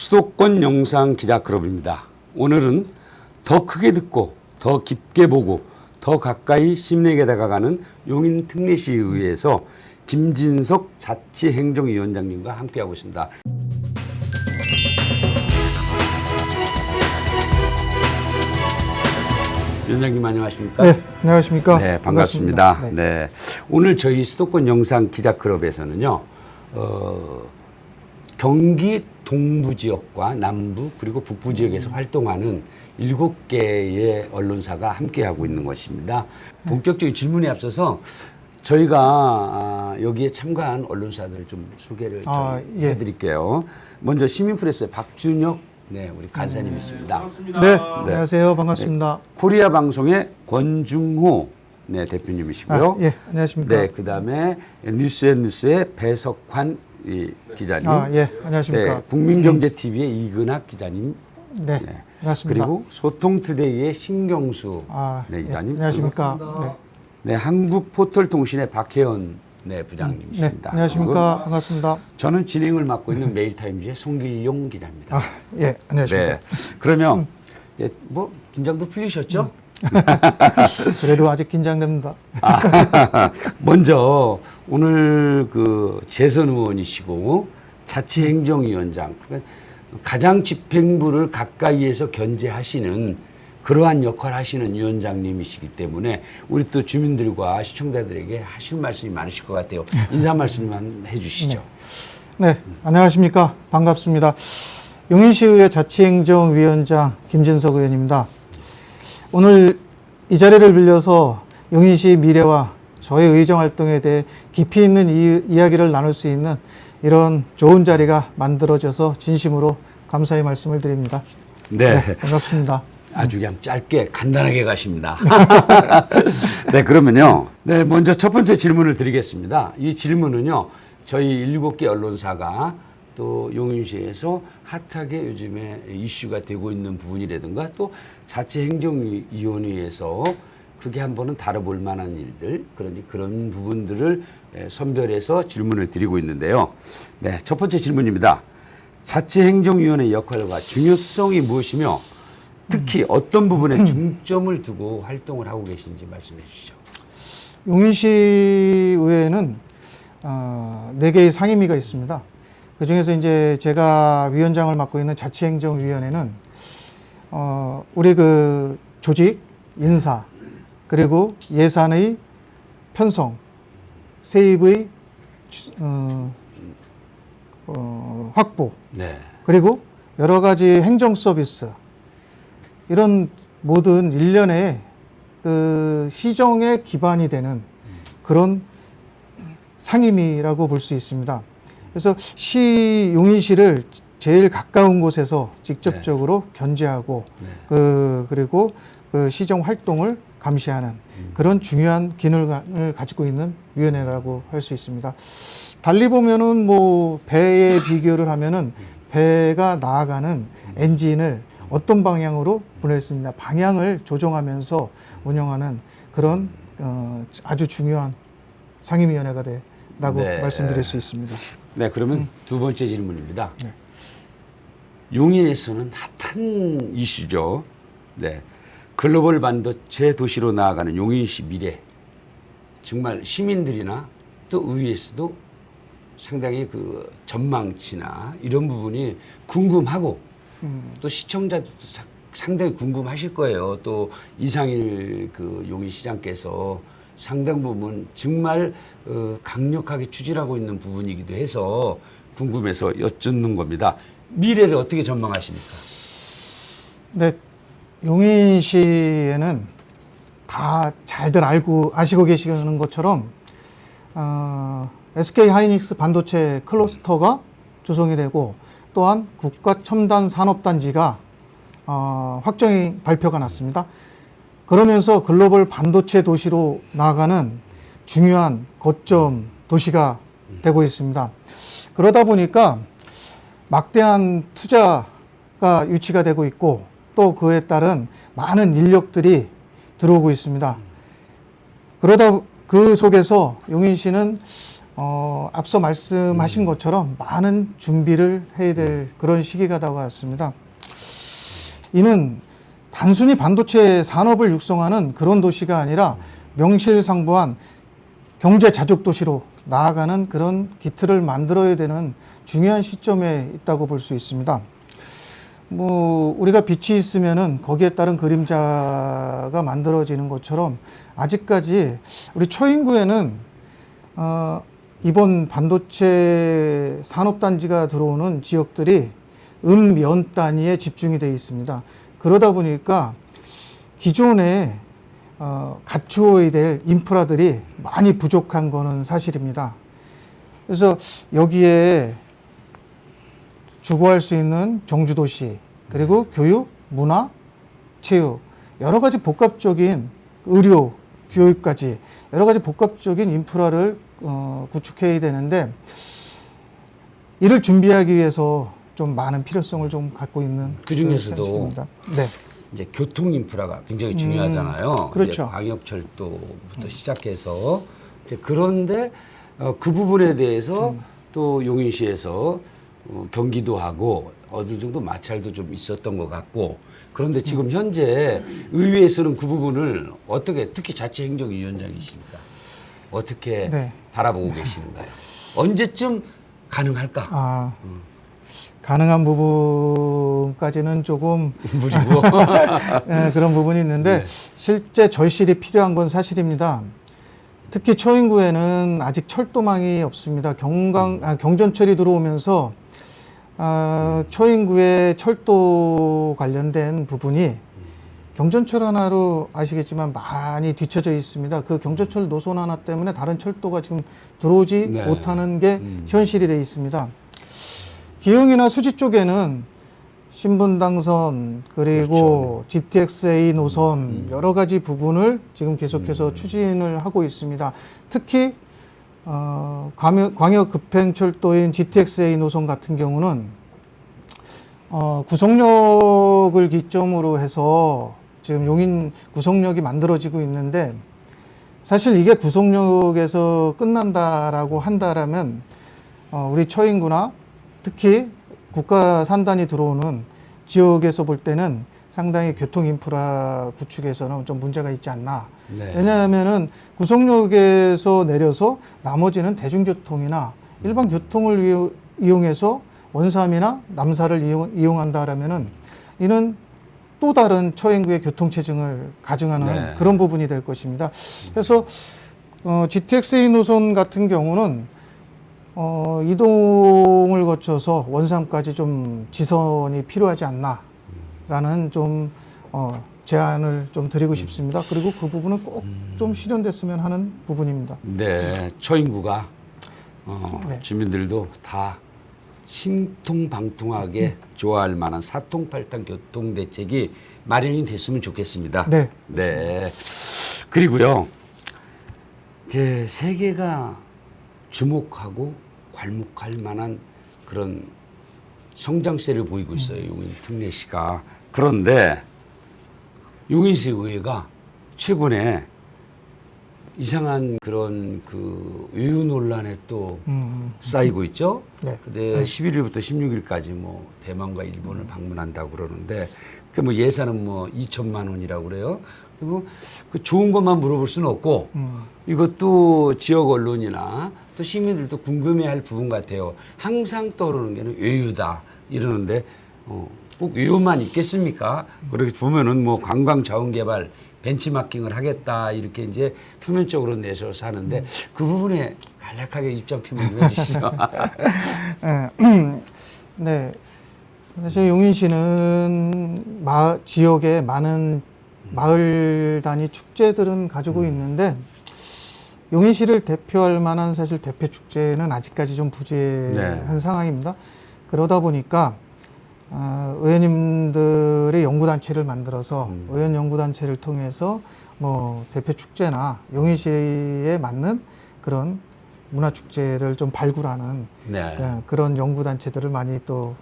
수도권 영상 기자 클럽입니다. 오늘은 더 크게 듣고 더 깊게 보고 더 가까이 시민에게 다가가는 용인 특례시의회에서 김진석 자치행정위원장님과 함께하고 있습니다. 위원장님 안녕하십니까? 네, 안녕하십니까? 네, 반갑습니다. 네. 오늘 저희 수도권 영상 기자 클럽에서는요, 경기 동부 지역과 남부 그리고 북부 지역에서 활동하는 7개의 언론사가 함께하고 있는 것입니다. 본격적인 질문에 앞서서 저희가 여기에 참가한 언론사들을 좀 소개를 예. 해드릴게요. 먼저 시민프레스의 박준혁 우리 간사님이십니다. 네, 안녕하세요. 반갑습니다. 코리아 방송의 권중호 대표님이시고요. 예, 안녕하십니까? 네, 그다음에 뉴스앤뉴스의 배석환 기자님. 예, 안녕하십니까? 네, 국민경제TV의 이근학 기자님. 네, 반갑습니다. 그리고 소통투데이의 신경수 기자님. 예, 안녕하십니까? 네, 한국포털통신의 박혜연 부장님이십니다. 네, 안녕하십니까? 반갑습니다. 저는 진행을 맡고 있는 메일타임즈의 송길용 기자입니다. 예, 안녕하십니까? 네, 그러면 이제 뭐 긴장도 풀리셨죠? 그래도 아직 긴장됩니다. 먼저 오늘 그 재선 의원이시고 자치행정위원장, 그러니까 가장 집행부를 가까이에서 견제하시는 그러한 역할을 하시는 위원장님이시기 때문에 우리 또 주민들과 시청자들에게 하실 말씀이 많으실 것 같아요. 인사 말씀만 해주시죠. 네, 안녕하십니까? 반갑습니다. 용인시의회 자치행정위원장 김진석 의원입니다. 오늘 이 자리를 빌려서 용인시 미래와 저의 의정활동에 대해 깊이 있는 이야기를 나눌 수 있는 이런 좋은 자리가 만들어져서 진심으로 감사의 말씀을 드립니다. 네, 반갑습니다. 아주 그냥 짧게 간단하게 가십니다. 네, 그러면요. 네, 먼저 첫 번째 질문을 드리겠습니다. 이 질문은요, 저희 7개 언론사가 또 용인시에서 핫하게 요즘에 이슈가 되고 있는 부분이라든가 또 자치행정위원회에서 크게 한번은 다뤄볼 만한 일들, 그런 부분들을 선별해서 질문을 드리고 있는데요. 네, 첫 번째 질문입니다. 자치행정위원회 역할과 중요성이 무엇이며 특히 어떤 부분에 중점을 두고 활동을 하고 계신지 말씀해 주시죠. 용인시 의회에는 4개의 상임위가 있습니다. 그 중에서 이제 제가 위원장을 맡고 있는 자치행정위원회는 우리 그 조직, 인사, 그리고 예산의 편성, 세입의 확보, 그리고 여러 가지 행정 서비스, 이런 모든 일련의 그 시정의 기반이 되는 그런 상임위라고 볼 수 있습니다. 그래서 용인시를 제일 가까운 곳에서 직접적으로 견제하고 그리고 그 시정 활동을 감시하는 그런 중요한 기능을 가지고 있는 위원회라고 할 수 있습니다. 달리 보면은 뭐 배에 비교를 하면은 배가 나아가는 엔진을 어떤 방향으로 보낼 수 있나 방향을 조정하면서 운영하는 그런 아주 중요한 상임위원회가 된다고 말씀드릴 수 있습니다. 네, 그러면 두 번째 질문입니다. 용인에서는 핫한 이슈죠. 네, 글로벌 반도체 도시로 나아가는 용인시 미래. 정말 시민들이나 또 의회에서도 상당히 그 전망치나 이런 부분이 궁금하고 또 시청자들도 상당히 궁금하실 거예요. 또 이상일 그 용인시장께서 상당 부분 정말 강력하게 추진하고 있는 부분이기도 해서 궁금해서 여쭙는 겁니다. 미래를 어떻게 전망하십니까? 네, 용인시에는 다 잘들 아시고 계시는 것처럼 SK 하이닉스 반도체 클러스터가 조성이 되고 또한 국가첨단산업단지가 확정이 발표가 났습니다. 그러면서 글로벌 반도체 도시로 나아가는 중요한 거점 도시가 되고 있습니다. 그러다 보니까 막대한 투자가 유치가 되고 있고 또 그에 따른 많은 인력들이 들어오고 있습니다. 그러다 그 속에서 용인시는 앞서 말씀하신 것처럼 많은 준비를 해야 될 그런 시기가 다가왔습니다. 이는 단순히 반도체 산업을 육성하는 그런 도시가 아니라 명실상부한 경제 자족 도시로 나아가는 그런 기틀을 만들어야 되는 중요한 시점에 있다고 볼 수 있습니다. 뭐 우리가 빛이 있으면은 거기에 따른 그림자가 만들어지는 것처럼 아직까지 우리 초인구에는 이번 반도체 산업단지가 들어오는 지역들이 면 단위에 집중이 되어 있습니다. 그러다 보니까 기존에 갖추어야 될 인프라들이 많이 부족한 거는 사실입니다. 그래서 여기에 주거할 수 있는 정주도시, 그리고 교육, 문화, 체육, 여러 가지 복합적인 의료, 교육까지 여러 가지 복합적인 인프라를 구축해야 되는데, 이를 준비하기 위해서 좀 많은 필요성을 좀 갖고 있는 그 중에서도 네. 이제 교통 인프라가 굉장히 중요하잖아요. 그렇죠. 이제 광역철도부터 시작해서 이제 그런데 그 부분에 대해서 또 용인시에서 경기도 하고 어느 정도 마찰도 좀 있었던 것 같고, 그런데 지금 현재 의회에서는 그 부분을 어떻게, 특히 자치행정위원장이시니까 어떻게 네. 바라보고 계시는가요? 언제쯤 가능할까? 가능한 부분까지는 조금 무리고 네, 그런 부분이 있는데 네. 실제 절실히 필요한 건 사실입니다. 특히 초인구에는 아직 철도망이 없습니다. 경전철이 들어오면서 초인구의 철도 관련된 부분이 경전철 하나로 아시겠지만 많이 뒤쳐져 있습니다. 그 경전철 노선 하나 때문에 다른 철도가 지금 들어오지 네. 못하는 게 현실이 되어 있습니다. 기흥이나 수지 쪽에는 신분당선, 그리고 그렇죠. GTX-A 노선 여러 가지 부분을 지금 계속해서 추진을 하고 있습니다. 특히 광역급행철도인 GTX-A 노선 같은 경우는 구성역을 기점으로 해서 지금 용인 구성역이 만들어지고 있는데, 사실 이게 구성역에서 끝난다라고 한다라면 우리 처인구나 특히 국가 산단이 들어오는 지역에서 볼 때는 상당히 교통 인프라 구축에서는 좀 문제가 있지 않나. 네. 왜냐하면은 구성역에서 내려서 나머지는 대중교통이나 일반 교통을 이용해서 원삼이나 남사를 이용한다라면은 이는 또 다른 처인구의 교통체증을 가중하는 네. 그런 부분이 될 것입니다. 그래서 GTX-A 노선 같은 경우는 이동을 거쳐서 원삼까지 좀 지선이 필요하지 않나라는 좀 제안을 좀 드리고 싶습니다. 그리고 그 부분은 꼭 좀 실현됐으면 하는 부분입니다. 네, 초인구가 네. 주민들도 다 신통방통하게 좋아할 만한 사통팔당 교통대책이 마련이 됐으면 좋겠습니다. 네. 네. 그리고요, 이제 세계가 주목하고 괄목할 만한 그런 성장세를 보이고 있어요, 용인 특례시가. 그런데 용인시 의회가 최근에 이상한 그런 그 외유 논란에 또 쌓이고 있죠. 네. 근데 11일부터 16일까지 뭐 대만과 일본을 방문한다고 그러는데 그 뭐 예산은 뭐 2천만 원이라고 그래요. 그리고 그 좋은 것만 물어볼 수는 없고 이것도 지역 언론이나 또 시민들도 궁금해할 부분 같아요. 항상 떠오르는 게는 외유다 이러는데 꼭 외유만 있겠습니까? 그렇게 보면은 뭐 관광 자원 개발 벤치마킹을 하겠다 이렇게 이제 표면적으로 내서서 하는데 그 부분에 간략하게 입장 표명 좀 해주시죠. 네. 사실 용인시는 지역에 많은 마을 단위 축제들은 가지고 있는데 용인시를 대표할 만한 사실 대표 축제는 아직까지 좀 부재한 네. 상황입니다. 그러다 보니까 의원님들의 연구단체를 만들어서 의원 연구단체를 통해서 뭐 대표 축제나 용인시에 맞는 그런 문화축제를 좀 발굴하는 네. 그런 연구단체들을 많이 또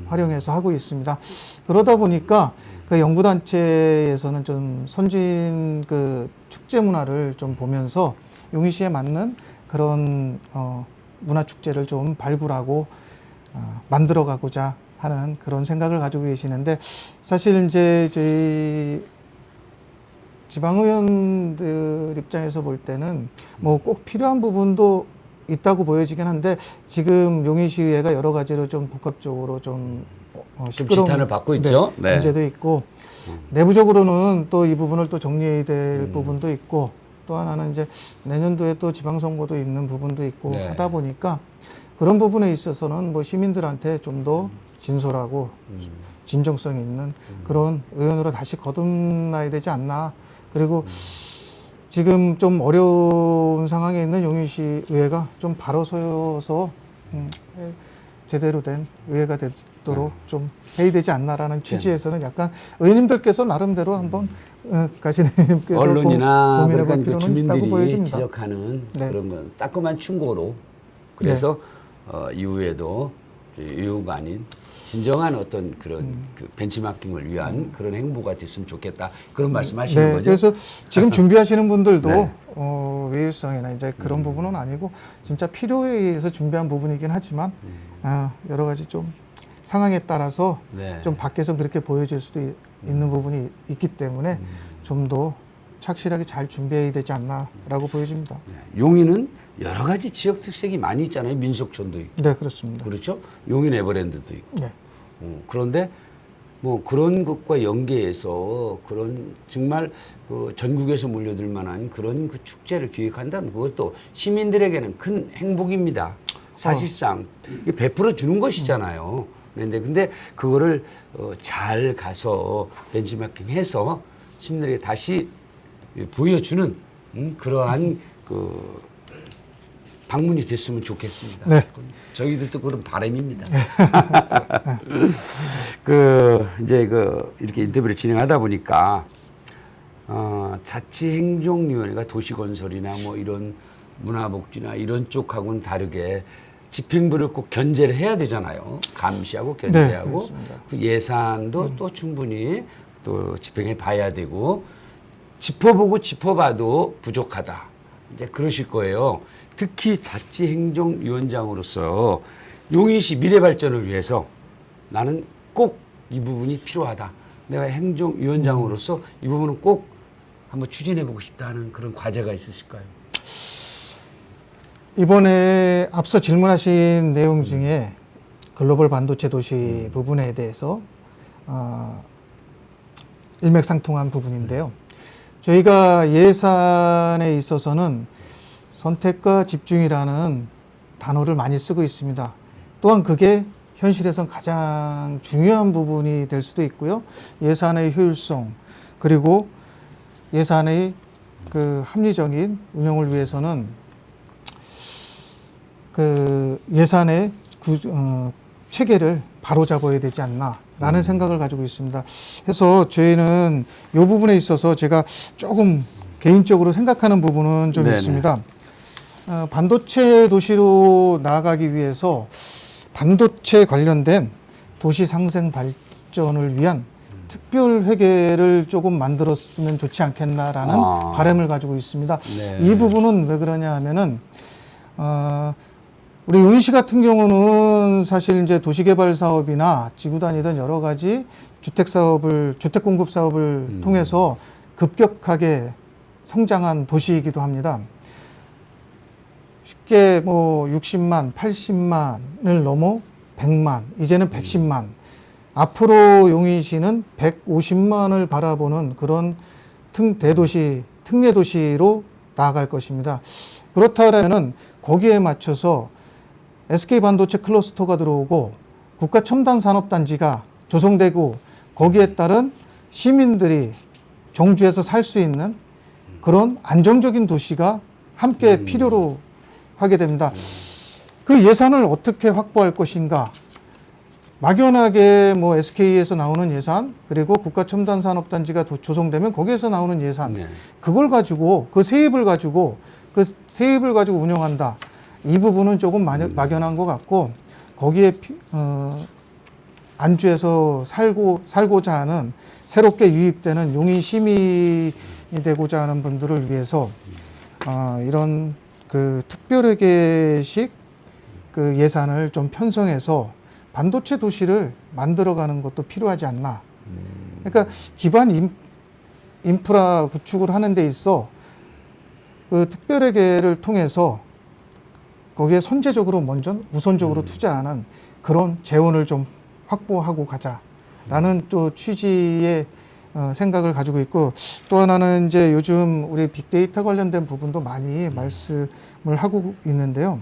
활용해서 하고 있습니다. 그러다 보니까 그 연구단체에서는 좀 선진 그 축제 문화를 좀 보면서 용인시에 맞는 그런 문화축제를 좀 발굴하고 만들어가고자 하는 그런 생각을 가지고 계시는데, 사실 이제 저희 지방의원들 입장에서 볼 때는 뭐 꼭 필요한 부분도 있다고 보여지긴 한데, 지금 용인시의회가 여러 가지로 좀 복합적으로 좀 시끄러운 지탄을 받고 있죠. 네. 문제도 있고, 내부적으로는 또 이 부분을 또 정리해야 될 부분도 있고, 또 하나는 이제 내년도에 또 지방선거도 있는 부분도 있고 네. 하다 보니까, 그런 부분에 있어서는 뭐 시민들한테 좀 더 진솔하고 진정성 있는 그런 의원으로 다시 거듭나야 되지 않나. 그리고 지금 좀 어려운 상황에 있는 용인시 의회가 좀 바로 서서 제대로 된 의회가 되도록 좀 해야 되지 않나라는 취지에서는 약간 의원님들께서 나름대로 한번 가시님께서 언론이나 고민해 볼 그러니까 그 필요는 있다고 주민들이 보여집니다. 지적하는 네. 그런 건 따끔한 충고로, 그래서 이후에도 의호가 아닌 진정한 어떤 그런 그 벤치마킹을 위한 그런 행보가 됐으면 좋겠다, 그런 말씀하시는 네, 거죠? 그래서 지금 준비하시는 분들도 네. 외유성이나 이제 그런 부분은 아니고 진짜 필요에 의해서 준비한 부분이긴 하지만 여러 가지 좀 상황에 따라서 네. 좀 밖에서 그렇게 보여질 수도 있는 부분이 있기 때문에 좀 더 착실하게 잘 준비해야 되지 않나라고 보여집니다. 네. 용인은 여러 가지 지역 특색이 많이 있잖아요. 민속촌도 있고, 네, 그렇습니다. 그렇죠? 용인 에버랜드도 있고. 네. 그런데 뭐 그런 것과 연계해서 그런 정말 그 전국에서 몰려들 만한 그런 그 축제를 기획한다면 그것도 시민들에게는 큰 행복입니다. 사실상 이게 베풀어 주는 것이잖아요. 근데 그거를 잘 가서 벤치마킹해서 시민들에게 다시 보여주는 그러한 그 방문이 됐으면 좋겠습니다. 네. 저희들도 그런 바람입니다. 이제 이렇게 인터뷰를 진행하다 보니까, 자치행정위원회가 도시건설이나 뭐 이런 문화복지나 이런 쪽하고는 다르게 집행부를 꼭 견제를 해야 되잖아요. 감시하고 견제하고, 네, 그 예산도 또 충분히 또 집행해 봐야 되고, 짚어보고 짚어봐도 부족하다, 이제 그러실 거예요. 특히 자치행정위원장으로서 용인시 미래 발전을 위해서 나는 꼭 이 부분이 필요하다, 내가 행정위원장으로서 이 부분은 꼭 한번 추진해보고 싶다는 그런 과제가 있으실까요? 이번에 앞서 질문하신 내용 중에 글로벌 반도체 도시 부분에 대해서 일맥상통한 부분인데요. 저희가 예산에 있어서는 선택과 집중이라는 단어를 많이 쓰고 있습니다. 또한 그게 현실에선 가장 중요한 부분이 될 수도 있고요. 예산의 효율성, 그리고 예산의 그 합리적인 운영을 위해서는 그 예산의 체계를 바로잡아야 되지 않나라는 생각을 가지고 있습니다. 해서 저희는 이 부분에 있어서 제가 조금 개인적으로 생각하는 부분은 좀 네네. 있습니다. 반도체 도시로 나아가기 위해서 반도체 관련된 도시 상생 발전을 위한 특별 회계를 조금 만들었으면 좋지 않겠나라는 바람을 가지고 있습니다. 네. 이 부분은 왜 그러냐 하면은 우리 용인시 같은 경우는 사실 이제 도시개발 사업이나 지구 단위든 여러 가지 주택 공급 사업을 통해서 급격하게 성장한 도시이기도 합니다. 쉽게 뭐 60만, 80만을 넘어 100만, 이제는 110만. 앞으로 용인시는 150만을 바라보는 그런 특례도시로 나아갈 것입니다. 그렇다면 거기에 맞춰서 SK반도체 클러스터가 들어오고 국가첨단산업단지가 조성되고 거기에 따른 시민들이 정주에서 살 수 있는 그런 안정적인 도시가 함께 필요로 하게 됩니다. 그 예산을 어떻게 확보할 것인가? 막연하게 뭐 SK에서 나오는 예산, 그리고 국가첨단산업단지가 조성되면 거기에서 나오는 예산, 네. 그걸 가지고 그 세입을 가지고 운영한다. 이 부분은 조금 막연한 것 같고, 거기에 안주해서 살고자 하는, 새롭게 유입되는 용인 시민이 되고자 하는 분들을 위해서 이런 그 특별회계식 그 예산을 좀 편성해서 반도체 도시를 만들어가는 것도 필요하지 않나. 그러니까 기반 인프라 구축을 하는 데 있어 그 특별회계를 통해서 거기에 선제적으로 먼저 우선적으로 투자하는 그런 재원을 좀 확보하고 가자라는 또 취지의 생각을 가지고 있고, 또 하나는 이제 요즘 우리 빅데이터 관련된 부분도 많이 말씀을 하고 있는데요.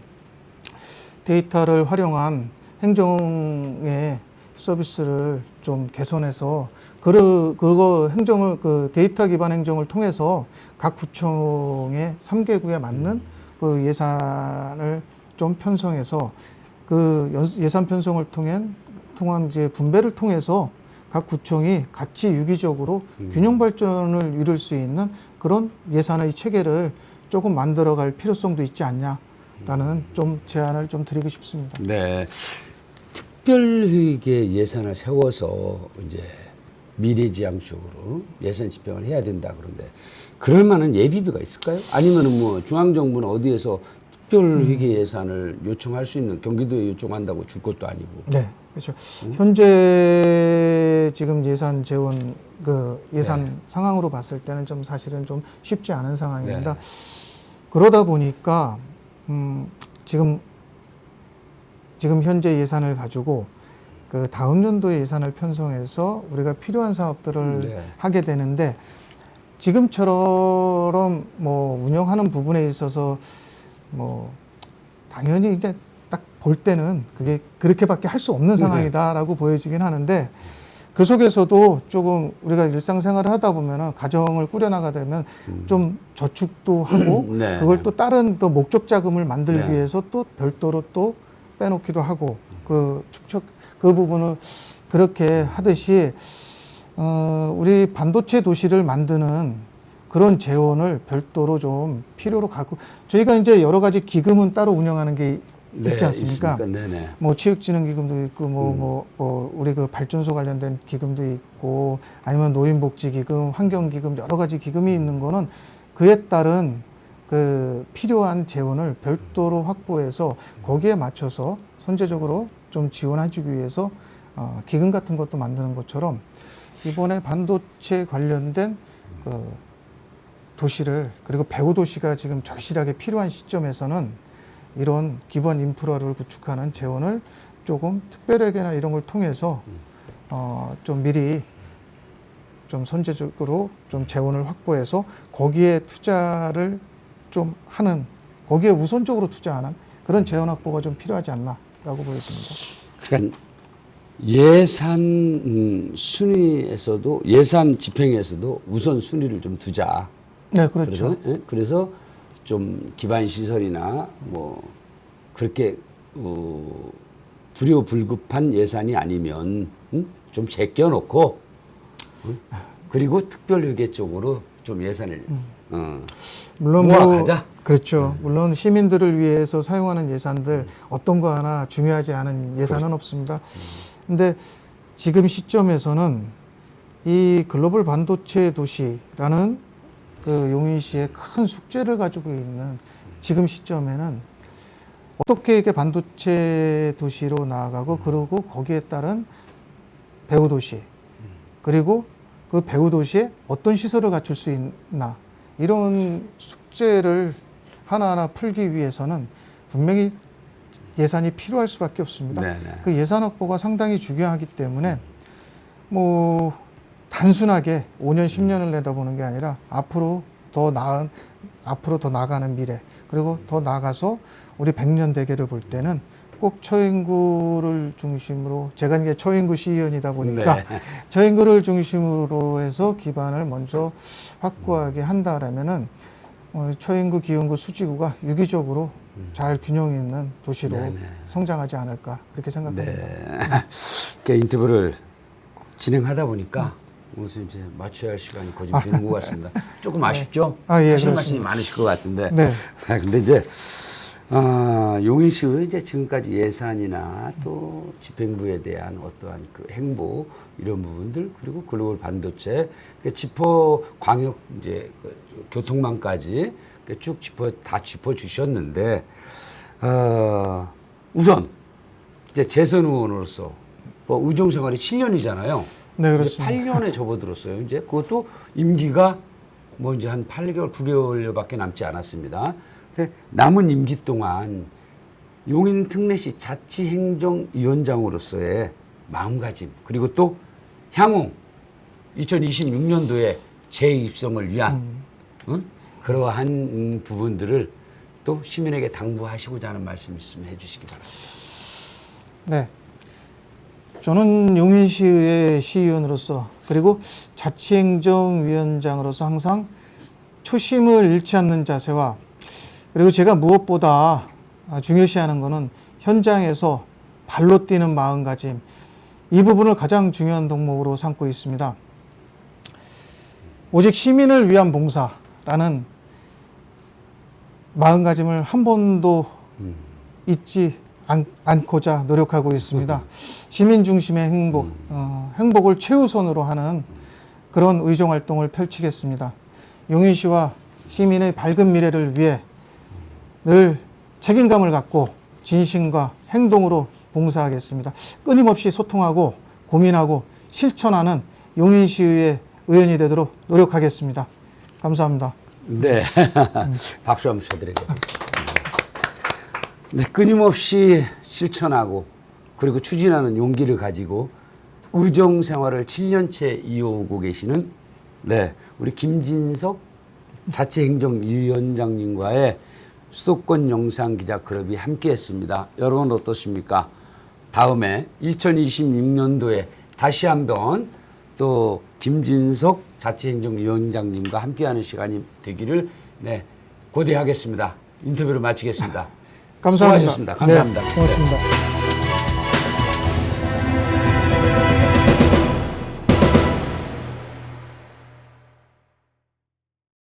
데이터를 활용한 행정의 서비스를 좀 개선해서 그거 행정을 그 데이터 기반 행정을 통해서 각 구청의 3개구에 맞는 그 예산을 좀 편성해서 그 예산 편성을 통한 이제 분배를 통해서 각 구청이 같이 유기적으로 균형 발전을 이룰 수 있는 그런 예산의 체계를 조금 만들어갈 필요성도 있지 않냐라는 좀 제안을 좀 드리고 싶습니다. 네. 특별회계 예산을 세워서 이제 미래지향적으로 예산 집행을 해야 된다 그런데 그럴 만한 예비비가 있을까요? 아니면은 뭐 중앙정부는 어디에서 특별회계 예산을 요청할 수 있는, 경기도에 요청한다고 줄 것도 아니고. 네, 그렇죠. 현재 지금 예산 재원 그 예산 상황으로 봤을 때는 좀 사실은 좀 쉽지 않은 상황입니다. 그러다 보니까 지금 현재 예산을 가지고 그 다음 연도의 예산을 편성해서 우리가 필요한 사업들을 하게 되는데, 지금처럼 뭐 운영하는 부분에 있어서 뭐 당연히 이제 딱 볼 때는 그게 그렇게밖에 할 수 없는 상황이다라고 보여지긴 하는데, 그 속에서도 조금 우리가 일상생활을 하다 보면은 가정을 꾸려나가다 보면 좀 저축도 하고 그걸 또 다른 또 목적 자금을 만들기 위해서 또 별도로 또 빼놓기도 하고 그 부분을 그렇게 하듯이 우리 반도체 도시를 만드는 그런 재원을 별도로 좀 필요로 갖고, 저희가 이제 여러 가지 기금은 따로 운영하는 게 있지 않습니까? 뭐 체육진흥기금도 있고 뭐 우리 그 발전소 관련된 기금도 있고 아니면 노인복지기금, 환경기금 여러 가지 기금이 있는 거는 그에 따른 그 필요한 재원을 별도로 확보해서 거기에 맞춰서 선제적으로 좀 지원해주기 위해서 기금 같은 것도 만드는 것처럼 이번에 반도체 관련된 그 도시를, 그리고 배후 도시가 지금 절실하게 필요한 시점에서는 이런 기본 인프라를 구축하는 재원을 조금 특별회계나 이런 걸 통해서 좀 미리 좀 선제적으로 좀 재원을 확보해서 거기에 투자를 좀 하는, 거기에 우선적으로 투자하는 그런 재원 확보가 좀 필요하지 않나라고 보여집니다. 그러니까 예산 순위에서도, 예산 집행에서도 우선 순위를 좀 두자. 네, 그렇죠. 그래서 좀 기반 시설이나 뭐 그렇게 불효불급한 예산이 아니면 좀 제껴놓고 그리고 특별회계 쪽으로 좀 예산을 물론 모아가자. 그렇죠. 물론 시민들을 위해서 사용하는 예산들 어떤 거 하나 중요하지 않은 예산은 없습니다. 근데 지금 시점에서는 이 글로벌 반도체 도시라는 그 용인시의 큰 숙제를 가지고 있는 지금 시점에는 어떻게 이게 반도체 도시로 나아가고 그리고 거기에 따른 배후 도시, 그리고 그 배후 도시에 어떤 시설을 갖출 수 있나, 이런 숙제를 하나하나 풀기 위해서는 분명히 예산이 필요할 수밖에 없습니다. 그 예산 확보가 상당히 중요하기 때문에 뭐 단순하게 5년, 10년을 내다보는 게 아니라 앞으로 더 나아가는 미래, 그리고 더 나아가서 우리 100년 대계를 볼 때는 꼭 처인구를 중심으로, 제가 이제 처인구 시의원이다 보니까 처인구를 중심으로 해서 기반을 먼저 확고하게 한다라면은 처인구, 기흥구, 수지구가 유기적으로 잘 균형 있는 도시로 성장하지 않을까 그렇게 생각합니다. 인터뷰를 진행하다 보니까 무슨 이제 맞춰야 할 시간이 거의 되는 것 같습니다. 조금 아쉽죠? 하시는 말씀이 많으실 것 같은데. 근데 이제 용인시의 이제 지금까지 예산이나 또 집행부에 대한 어떠한 그 행보 이런 부분들, 그리고 글로벌 반도체, 지포 광역 이제 그 교통망까지 쭉 다 짚어주셨는데 우선 이제 재선 의원으로서 뭐 의정생활이 7년이잖아요. 네, 그렇습니다. 8년에 접어들었어요. 이제 그것도 임기가 뭐 이제 한 8개월, 9개월밖에 남지 않았습니다. 근데 남은 임기 동안 용인 특례시 자치행정위원장으로서의 마음가짐 그리고 또 향후 2026년도에 재입성을 위한 그러한 부분들을 또 시민에게 당부하시고자 하는 말씀 있으면 해주시기 바랍니다. 네. 저는 용인시의 시의원으로서 그리고 자치행정위원장으로서 항상 초심을 잃지 않는 자세와 그리고 제가 무엇보다 중요시하는 것은 현장에서 발로 뛰는 마음가짐 이 부분을 가장 중요한 덕목으로 삼고 있습니다. 오직 시민을 위한 봉사라는 마음가짐을 한 번도 잊지 않고자 노력하고 있습니다. 시민 중심의 행복, 행복을 최우선으로 하는 그런 의정활동을 펼치겠습니다. 용인시와 시민의 밝은 미래를 위해 늘 책임감을 갖고 진심과 행동으로 봉사하겠습니다. 끊임없이 소통하고 고민하고 실천하는 용인시의 의원이 되도록 노력하겠습니다. 감사합니다. 네. 박수 한번 쳐드리고. 네, 끊임없이 실천하고 그리고 추진하는 용기를 가지고 의정 생활을 7년째 이어오고 계시는 네, 우리 김진석 자치행정위원장님과의 수도권 영상기자 클럽이 함께했습니다. 여러분 어떻습니까? 다음에 2026년도에 다시 한번 또 김진석 자치행정위원장님과 함께하는 시간이 되기를 네, 고대하겠습니다. 인터뷰를 마치겠습니다. 감사합니다. 수고하셨습니다. 감사합니다. 네, 고맙습니다.